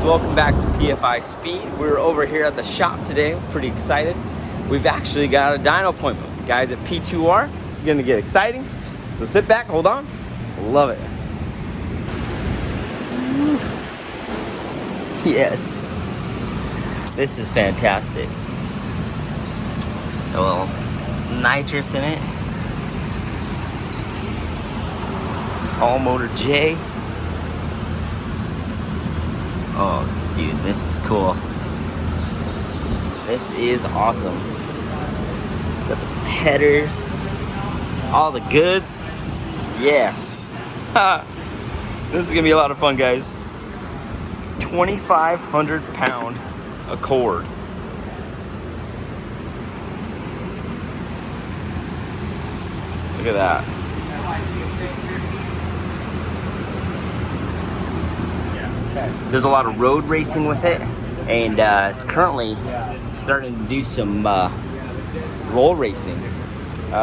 welcome back to PFI Speed. We're over here at the shop today. We're pretty excited. We've actually got a dyno appointment with the guys at P2R. It's gonna get exciting. So sit back, hold on. Love it. Yes. This is fantastic. A little nitrous in it. All motor J. Oh, dude, this is cool. This is awesome. Got the headers, all the goods. Yes. This is gonna be a lot of fun, guys. 2,500 pound Accord. Look at that. There's a lot of road racing with it, and it's currently starting to do some roll racing.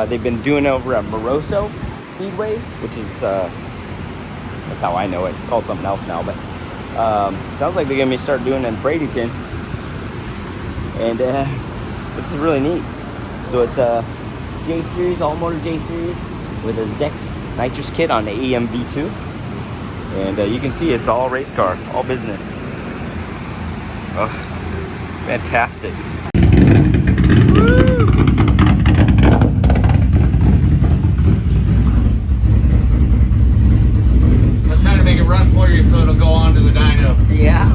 They've been doing it over at Moroso Speedway, which is that's how I know it. It's called something else now, but sounds like they're gonna start doing it in Bradenton, and this is really neat. So it's a J series, all motor J series with a Zex nitrous kit on the EMV2. And you can see it's all race car, all business. Ugh, fantastic. Woo! I was trying to make it run for you so it'll go on to the dyno. Yeah.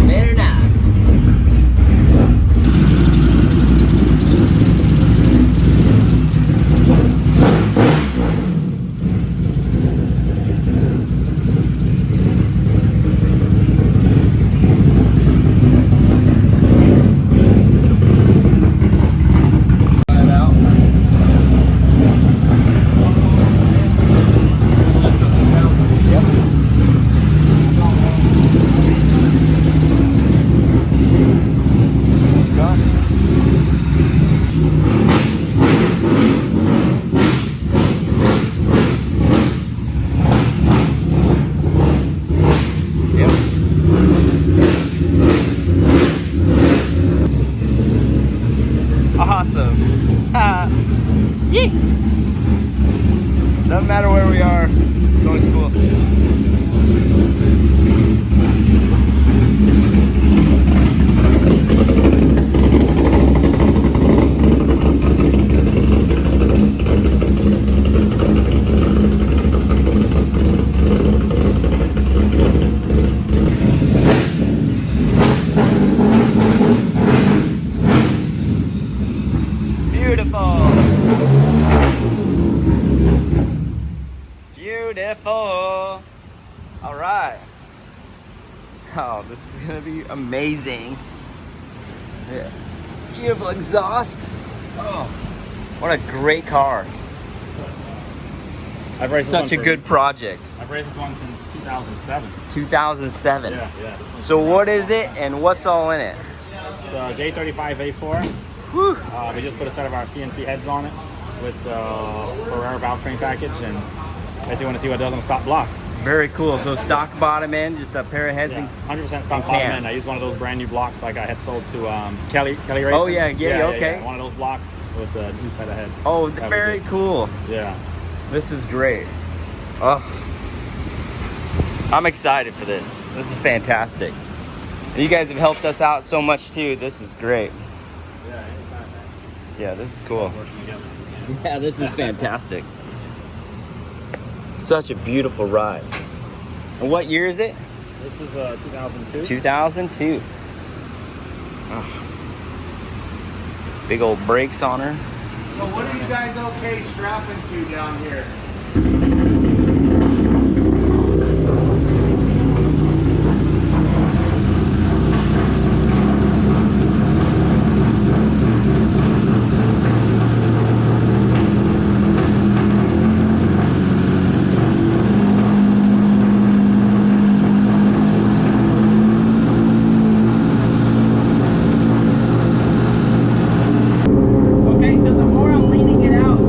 Very nice. Awesome. Yee! Doesn't matter where we are, it's always cool. Beautiful. All right. Oh, this is gonna be amazing. Yeah. Beautiful exhaust. Oh, what a great car. I've raced Such a good project. I've raced this one since 2007. 2007. Yeah. So what is it and what's all in it? It's a J35A4. Whew. We just put a set of our CNC heads on it with the PowerRevRacing package, and basically want to see what it does on the stock block. Very cool. So stock bottom end, just a pair of heads. Yeah, 100% stock and bottom cams. end. I used one of those brand new blocks like I had sold to Kelly Racing. Oh yeah, okay. One of those blocks with the new set of heads. Oh, very cool. Yeah. This is great. Oh, I'm excited for this. This is fantastic. And you guys have helped us out so much too. This is great. Yeah, anytime, man. Yeah, this is cool. Working together. Yeah, this is fantastic. Such a beautiful ride. And what year is it? This is 2002. 2002. Oh. Big old brakes on her. So what are you guys okay strapping to down here? Okay, so the more I'm leaning it out, the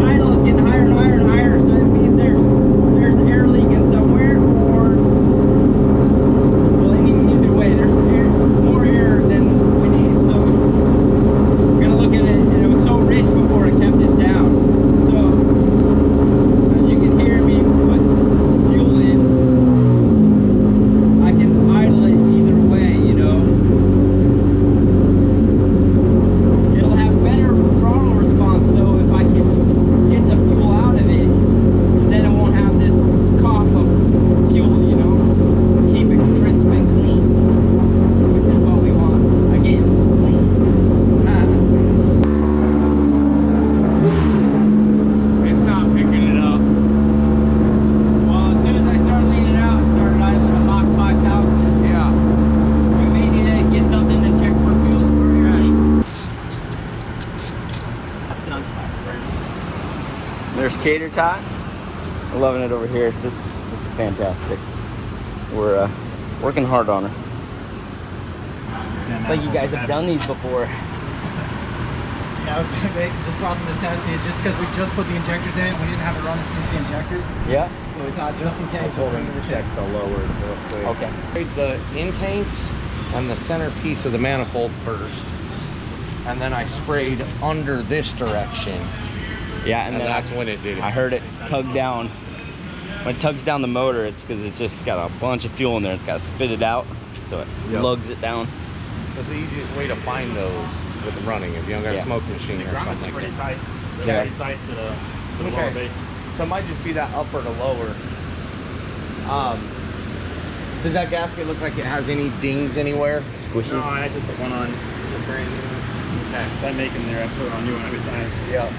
idle is getting higher and higher and higher. Shader tie. I'm loving it over here. This is fantastic. We're working hard on her. It's like you guys have done these before. Yeah, it just brought the necessity. It's just because we just put the injectors in it. We didn't have it running CNC injectors. Yeah. So we thought just in case. Hold on, check the lower real quick. Okay. The intakes and the center piece of the manifold first, and then I sprayed under this direction. Yeah, And then that's when it did it. I heard it tug down. When it tugs down the motor, it's because it's just got a bunch of fuel in there. It's got to spit it out, so it lugs it down. That's the easiest way to find those with the running if you don't got a smoke machine or Grommets something are pretty like that. tight. They're pretty tight to the lower base. So it might just be that upper to lower. Does that gasket look like it has any dings anywhere? Squishes. No, I just put one on. It's a brand new. Okay. So I make them there. I put it on you on every side. Yeah.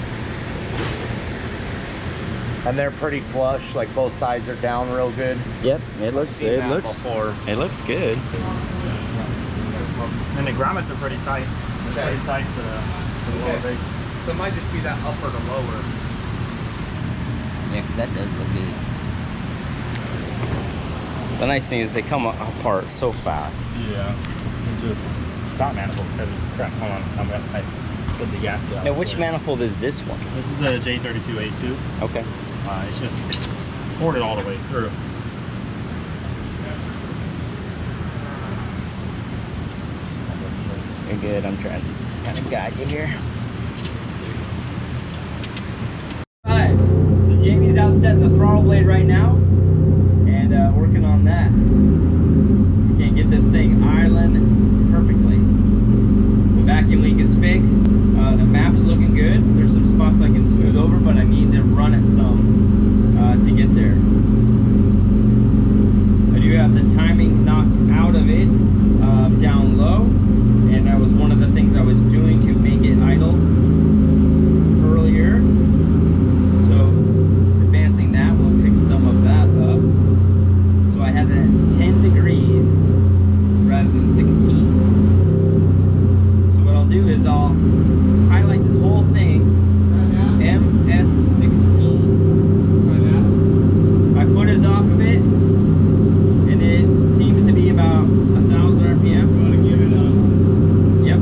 And they're pretty flush, like both sides are down real good. Yep, it looks good. Before. It looks good. And the grommets are pretty tight. They're pretty tight to the lower base. So it might just be that upper to lower. Yeah, because that does look good. The nice thing is they come apart so fast. Yeah. And just stop manifolds heavy as crap. Hold on. I slid the gasket out. Now, which manifold is this one? This is the J32A2. Okay. It's ported all the way through. You're good. I'm trying to kind of guide you here. Alright, so Jamie's out setting the throttle blade right now and working on that. We can get this thing island perfectly. The vacuum leak is fixed. The map is looking good. There's some spots I can smooth over, but I need to run it some to get there. I do have the timing knocked out of it down low, and that was one of the things I was doing to make it idle earlier. So advancing that will pick some of that up. So I had it at 10 degrees rather than 16. So what I'll do is I'll highlight this whole thing MS16. My foot is off of it, and it seems to be about 1,000 RPM. Gotta give it up. Yep.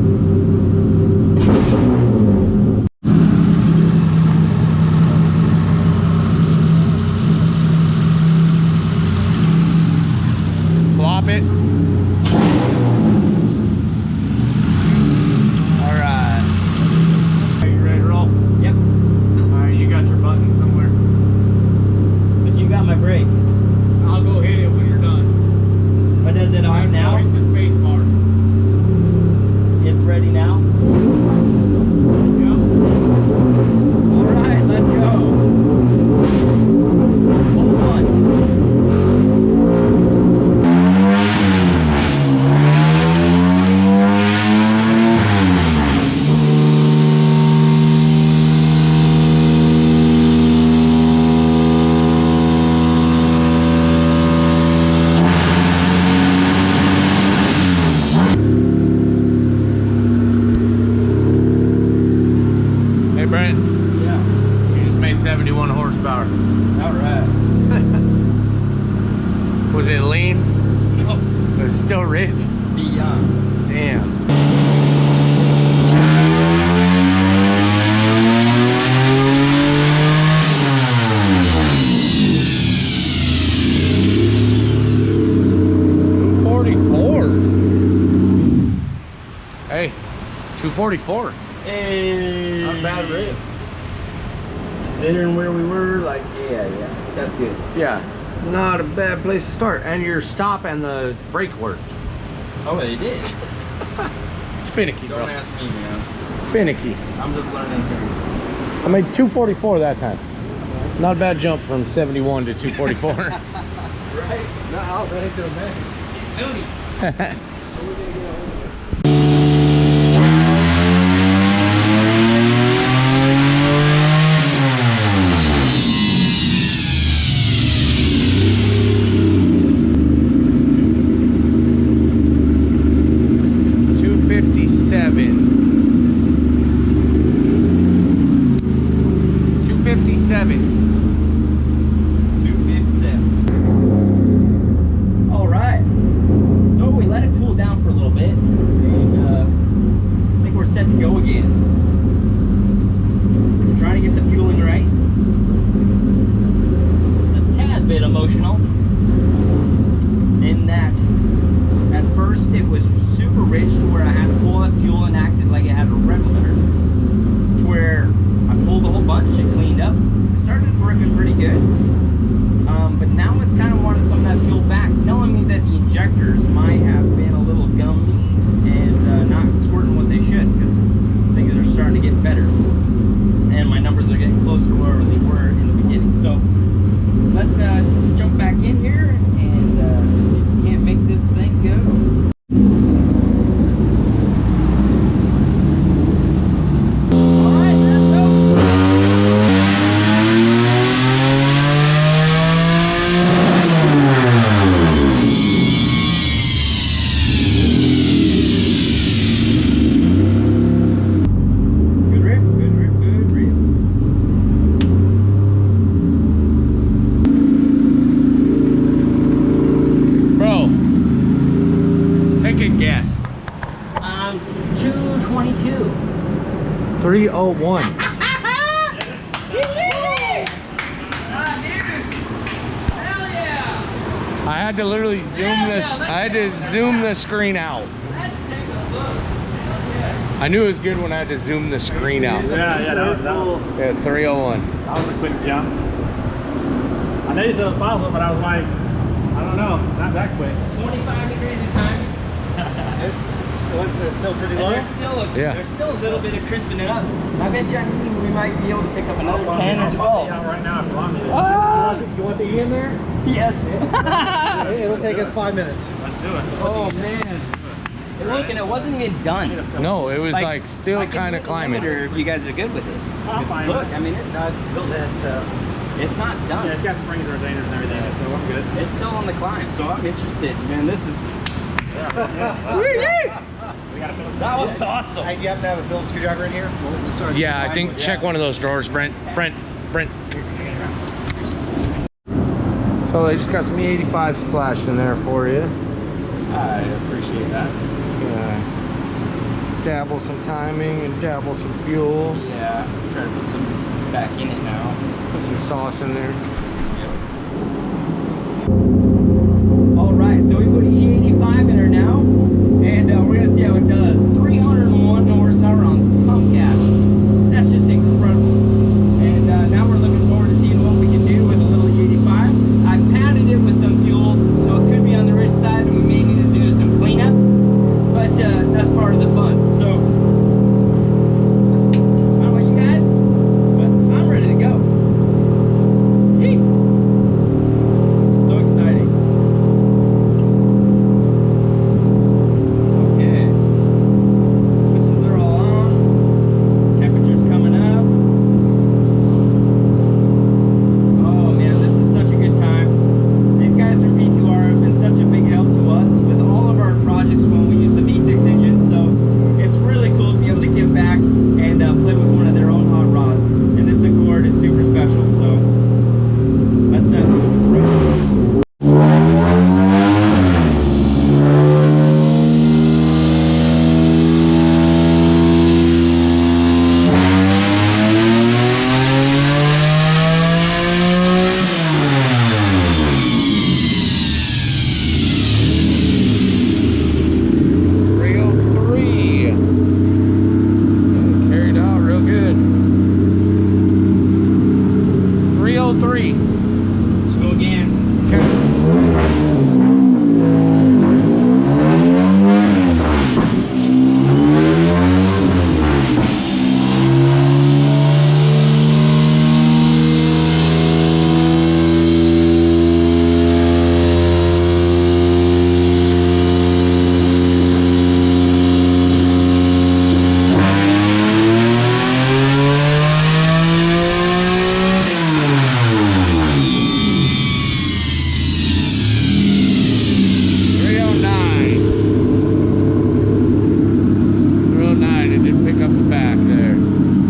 Plop it. All right. Are you ready to roll? Yep. All right, you got your button somewhere. But you got my brake. I'll go hit it when you're done. But is it on now? Hit the space bar. It's ready now? Yep. Alright, let's go. Hold on. Hey Brent, Yeah. you just made 71 horsepower. Alright. Was it lean? No. It was still rich. Beyond. Damn. Hey, 244. Hey. Not bad rib. Considering where we were, like, yeah, that's good. Yeah, not a bad place to start. And your stop and the brake worked. Oh, they did. It's finicky, Don't bro. ask me, man. Finicky. I'm just learning things. I made 244 that time. Not a bad jump from 71 to 244. Right? No, I'll ready to imagine. $257. bit emotional in that at first it was super rich to where I had to pull that fuel and acted like it had a regulator, to where I pulled a whole bunch, it cleaned up, it started working pretty good. But now it's kind of wanted some of that fuel back, telling me that the injectors might have been a little gummy and not squirting what they should, because things are starting to get better. And my numbers are getting closer to where they were in the beginning. So let's jump back in here and see if we can't make this thing go. Take a guess. 222. 301. I had to literally zoom this. I had to zoom the screen out. I knew it was good when I had to zoom the screen out. Yeah, that was, Yeah, 301. that was a quick jump. I know you said it was possible, but I was like, I don't know, not that quick. 25 degrees of timing. It's still pretty low. There's still a little bit of crisping it up. I bet you we might be able to pick up another 10 or 12. Right now, if you want me to. You want the E in there? Yes. It'll take us 5 minutes. Let's do it. Oh man. And look, and it wasn't even done. No, it was like still I can kind of put the climbing. limiter if you guys are good with it. I'm fine. Look, I mean, it's No, it's built in, so. it's not done. Yeah, it's got springs and retainers and everything, so I'm good. It's still on the climb, so I'm interested. Man, this is. We gotta fill it. That was awesome. Hey, do you happen to have a Phillips screwdriver in here? We'll start. Yeah, I think check one of those drawers, Brent. So they just got some E85 splashed in there for you. I appreciate that. Dabble some timing and dabble some fuel. Yeah, try to put some back in it now. Put some sauce in there. All right, so we put E85 in her now, and we're gonna see how it does. 301 horsepower on pump gas. That's just incredible. And now we're looking forward to seeing what we can do with a little E85. I padded it with some fuel, so it could be on the rich side, and we may need to do some cleanup. But that's part of the fun. So, I don't know about you guys, but I'm ready to go. Yee. So exciting. Okay. Switches are all on. Temperature's coming up. Oh man, this is such a good time. These guys from P2R have been such a big help to us with all of our projects when we use the V6 engine. So it's really cool to be able to give back and play with one of their own hot rods. And this Accord is super special. So let's Carried out real good. 303. let's go again. Okay.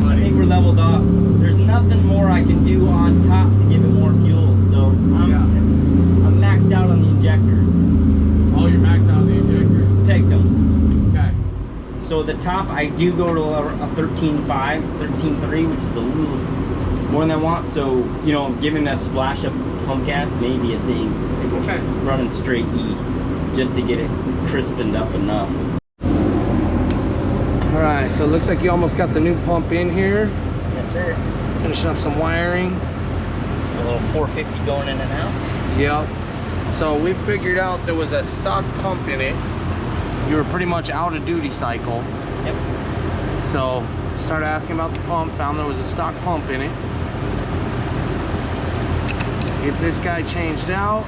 I think we're leveled off. There's nothing more I can do on top to give it more fuel. So I'm maxed out on the injectors. Oh, you're maxed out the injectors. Pegged them. Okay. So the top I do go to a 13.5, 13.3, which is a little more than I want. So, you know, giving a splash up pump gas may be a thing. Okay. Running straight E just to get it crispened up enough. All right, so it looks like you almost got the new pump in here. Yes, sir. Finishing up some wiring. A little 450 going in and out. Yep. So we figured out there was a stock pump in it. You were pretty much out of duty cycle. Yep. So started asking about the pump, found there was a stock pump in it. Get this guy changed out.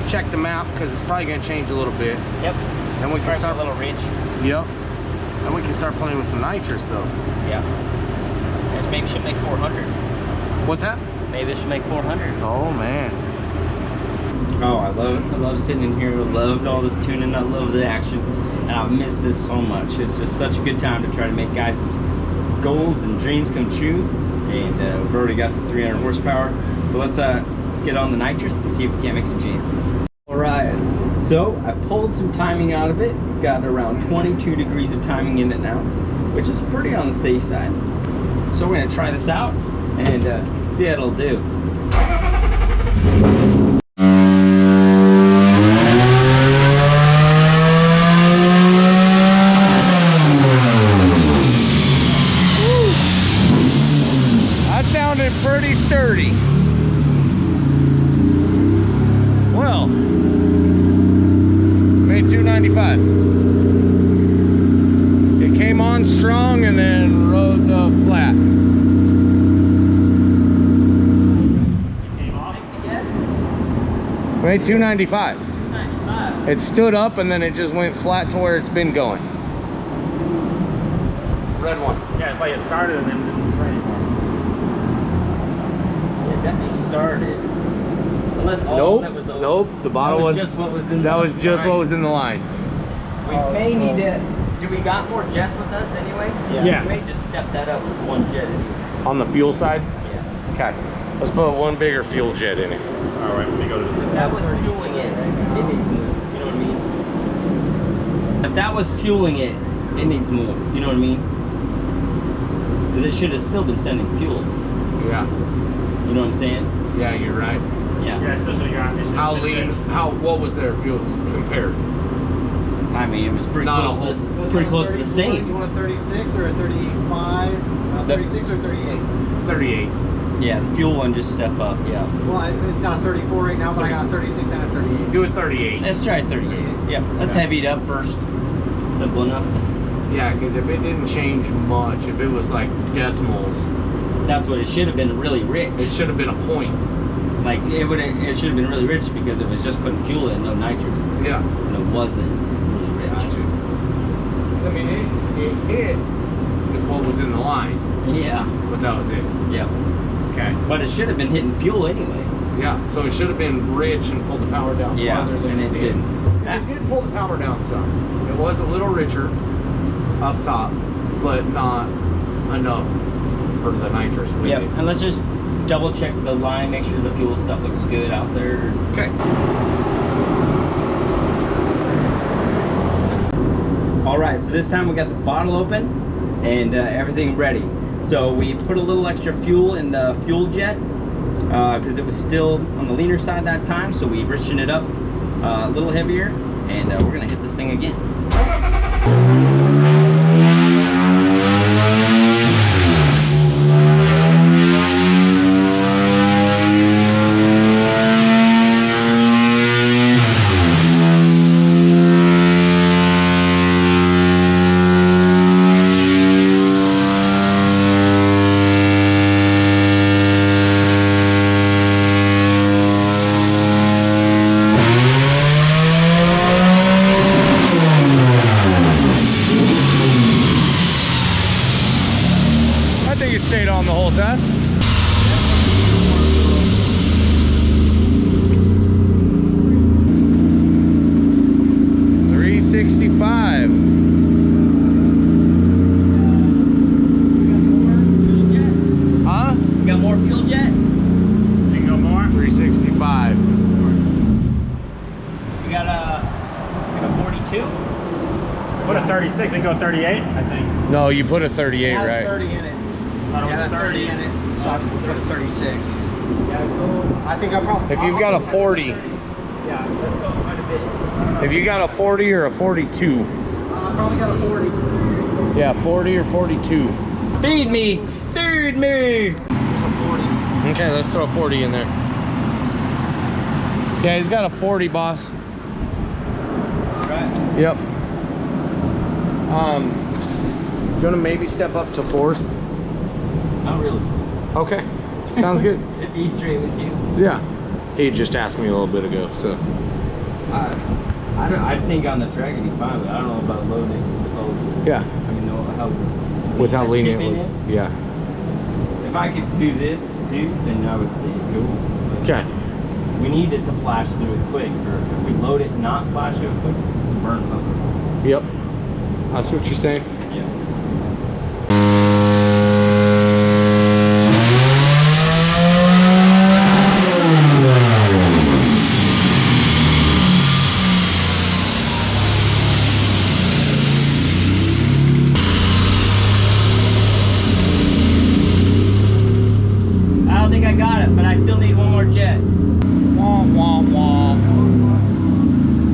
Check the map because it's probably going to change a little bit. Yep. Then we can Probably start a little ridge. Yep. Then we can start playing with some nitrous though. Yeah. Maybe should make 400. What's that? Maybe it should make 400. Oh man. Oh, I love sitting in here. I love all this tuning. I love the action, and I've missed this so much. It's just such a good time to try to make guys' goals and dreams come true. And we've already got the 300 horsepower. So let's get on the nitrous and see if we can't make some jam. All right. So I pulled some timing out of it. Got around 22 degrees of timing in it now, which is pretty on the safe side. So we're gonna try this out and see how it'll do. That sounded pretty sturdy. Well, made 295. It came on strong and then rode flat. Made 295. It stood up and then it just went flat to where it's been going. Red one. Yeah, it's like it started and then it didn't spray anymore. It definitely started. Unless all Nope. that was over. Nope. The bottom That was was just what was in that the was just line. what was in the line. We may need to. Do we got more jets with us anyway? Yeah. We may just step that up with one jet anyway. On the fuel side. Yeah. Okay. Let's put one bigger fuel jet in it. All right, let me go to this. That was fueling it. It needs more. You know what I mean? If that was fueling it, it needs more. You know what I mean? Because it should have still been sending fuel. Yeah. You know what I'm saying? Yeah, you're right. Yeah. Yeah, especially your emissions. How lean? What was their fuels compared? I mean, it was pretty Not a close. whole- To So this, it's pretty like close to the 34, same. You want a 36 or a 35? 36 or 38? 38. Yeah, the fuel one just step up. Yeah. Well, it's got a 34 right now, but I got a 36 and a 38. Do a 38. Let's try 38. Yeah. Let's Okay. heavy it up first. Simple enough. Yeah, because if it didn't change much, if it was like decimals, That's what it should have been. Really rich. it should have been a point. Like it would. It should have been really rich because it was just putting fuel in, no nitrous, Yeah. and it wasn't really rich. I mean, it hit with what was in the line, Yeah. but that was it. Yeah. Okay. But it should have been hitting fuel anyway. Yeah, so it should have been rich and pulled the power down Yeah, farther than and it did. didn't. It did pull the power down some. It was a little richer up top, but not enough for the nitrous. Yeah. And let's just double check the line, make sure the fuel stuff looks good out there. Okay. All right. So this time we got the bottle open and everything ready. So we put a little extra fuel in the fuel jet because it was still on the leaner side that time. So we richened it up a little heavier, and we're gonna hit this thing again. I think it stayed on the whole time. $365. Huh? You got more fuel jet? You can go more? 365. You got a 42? Put a 36, we can go 38, I think. No, you put a 38, Had a right? 30 in it. Thought it Had was a 30 30. in it, so I put a 36. Yeah, go. I think I probably. If you've got a 40, Yeah, let's go quite a bit. if you got a 40 or a 42. I probably got a 40. Yeah, 40 or 42. Feed me! Feed me! There's a 40. Okay, let's throw a 40 in there. Yeah, he's got a 40, boss. Right. Yep. Do you want to maybe step up to 4th? Not really. Okay, sounds good. To be straight with you. Yeah. He just asked me a little bit ago, so. I think on the track it'd be fine, but I don't know about loading with all, Yeah. I mean, how With how that lenient it tipping was. is. Yeah. If I could do this too, then I would say cool. But Okay. we need it to flash through it quick, or if we load it and not flash it quick, we'll burn something. Yep. I see what you're saying. Yeah. I don't think I got it, but I still need one more jet. Wah, wah, wah. I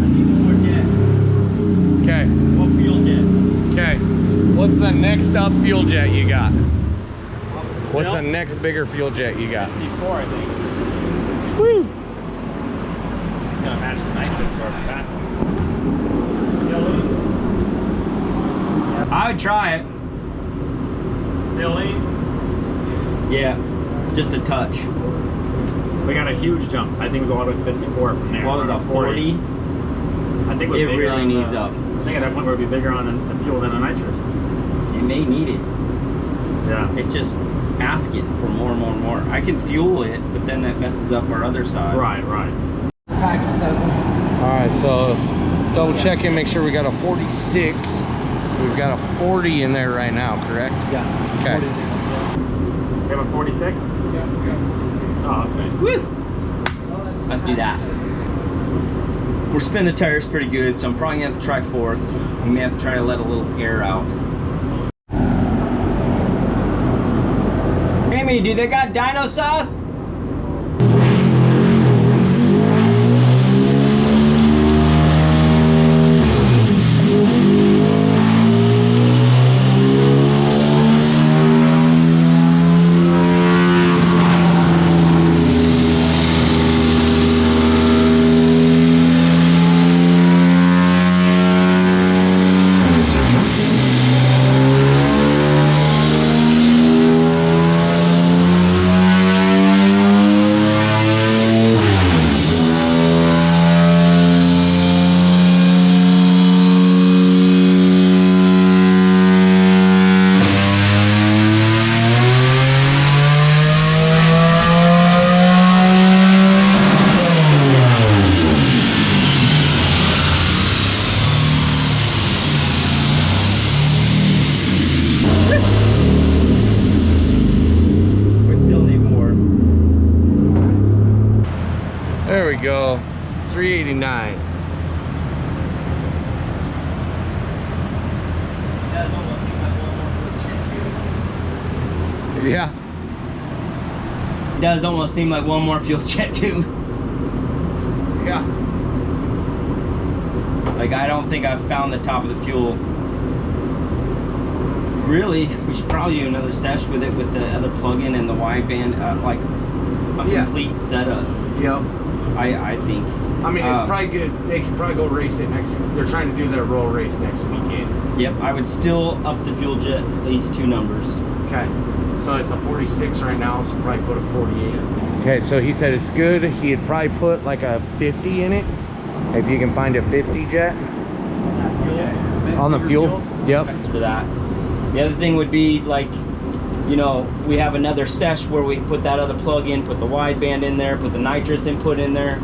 need one more jet. Okay. One fuel jet. Okay. What's the next up fuel jet you got? What's Still? the next bigger fuel jet you got? 54, I think. Woo! It's gonna match the nitrous or fast. I would try it. Still lean. Yeah, just a touch. We got a huge jump. I think we go all the way to 54 from there. What was that, 40? I think we're It bigger really on needs the, up. I think at that point we'll be bigger on the fuel than a nitrous. It may need it. Yeah. It's just asking for more and more and more. I can fuel it, but then that messes up our other side. Right, right. Package says it. All right, so double check and make sure we got a 46. We've got a 40 in there right now, correct? Yeah. Okay. 40's in it, yeah. We have a 46? Yeah, we got 46. Oh, okay. Woo! Let's do that. We're spinning the tires pretty good, so I'm probably gonna have to try 4th. We may have to try to let a little air out. Amy, do they got dino sauce? There we go. 389. Yeah. It does almost seem like one more fuel jet too. Yeah. Like, I don't think I've found the top of the fuel. Really, we should probably do another sesh with it with the other plug-in and the wideband, like a Yeah. complete setup. Yep. I think. I mean, it's probably good. They could probably go race it next. They're trying to do their roll race next weekend. Yep, I would still up the fuel jet at least 2 numbers. Okay. So it's a 46 right now, so probably put a 48. Okay, so he said it's good. He'd probably put like a 50 in it. If you can find a 50 jet. On the fuel? Yep. For that. The other thing would be, like, you know, we have another sesh where we put that other plug in, put the wideband in there, put the nitrous input in there,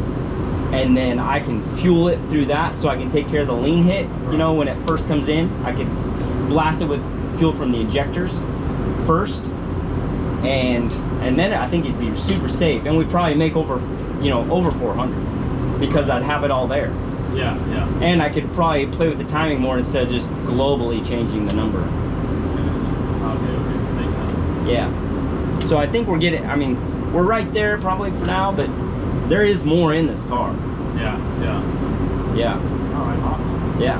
and then I can fuel it through that so I can take care of the lean hit. You know, when it first comes in, I can blast it with fuel from the injectors first, and then I think it'd be super safe, and we'd probably make over, you know, over 400 because I'd have it all there. Yeah, yeah. And I could probably play with the timing more instead of just globally changing the number. Okay, makes sense. Yeah. So I think we're getting, I mean, we're right there probably for now, but there is more in this car. Yeah. Yeah. All right, awesome. Yeah.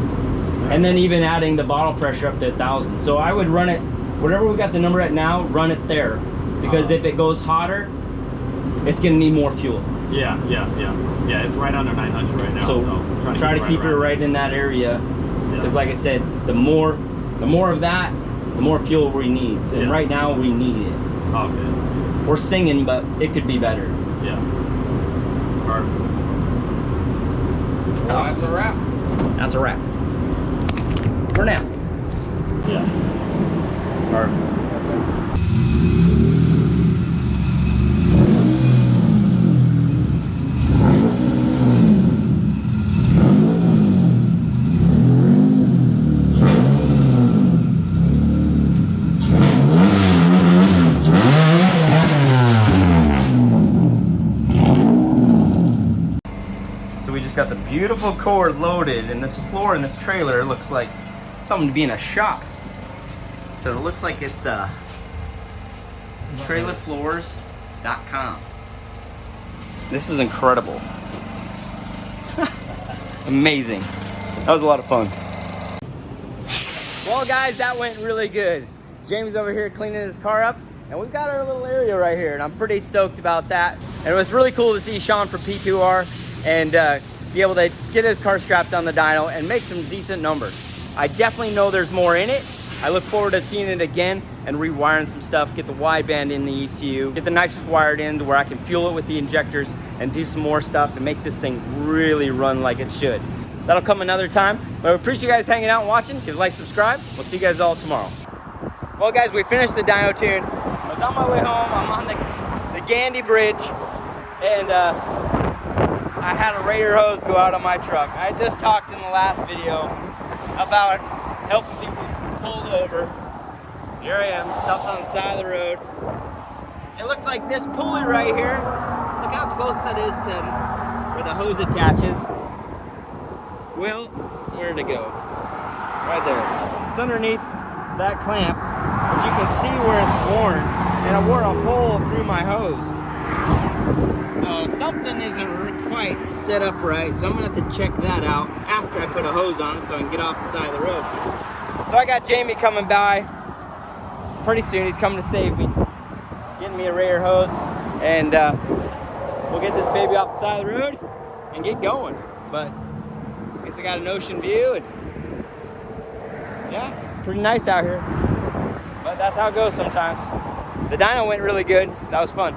And then even adding the bottle pressure up to 1,000. So I would run it, whatever we got the number at now, run it there. Because if it goes hotter, it's gonna need more fuel. Yeah, it's right under 900 right now. So try to keep it right in that area. Because like I said, the more of that, the more fuel we need. And right now we need it. Okay. We're singing, but it could be better. Yeah. Perfect. Well, that's a wrap. That's a wrap. For now. Yeah. Perfect. So we just got the beautiful cord loaded, and this floor in this trailer looks like something to be in a shop. So it looks like it's trailerfloors.com. This is incredible. Amazing. That was a lot of fun. Well guys, that went really good. Jamie's over here cleaning his car up, and we've got our little area right here, and I'm pretty stoked about that. And it was really cool to see Sean from P2R and be able to get his car strapped on the dyno and make some decent numbers. I definitely know there's more in it. I look forward to seeing it again and rewiring some stuff, get the wideband in the ECU, get the nitrous wired in to where I can fuel it with the injectors and do some more stuff and make this thing really run like it should. That'll come another time, but I appreciate you guys hanging out and watching. Give a like, subscribe. We'll see you guys all tomorrow. Well guys, we finished the dyno tune. I was on my way home. I'm on the Gandy Bridge, and I had a Raider hose go out on my truck. I just talked in the last video about helping people pulled over. Here I am, stuck on the side of the road. It looks like this pulley right here, look how close that is to where the hose attaches. Well, where'd it go? Right there. It's underneath that clamp, but you can see where it's worn, and I wore a hole through my hose. So something isn't quite set up right, so I'm gonna have to check that out after I put a hose on it so I can get off the side of the road. So I got Jamie coming by pretty soon. He's coming to save me, getting me a Raider hose, and we'll get this baby off the side of the road and get going. But I guess I got an ocean view, and yeah, it's pretty nice out here. But that's how it goes sometimes. The dyno went really good. That was fun.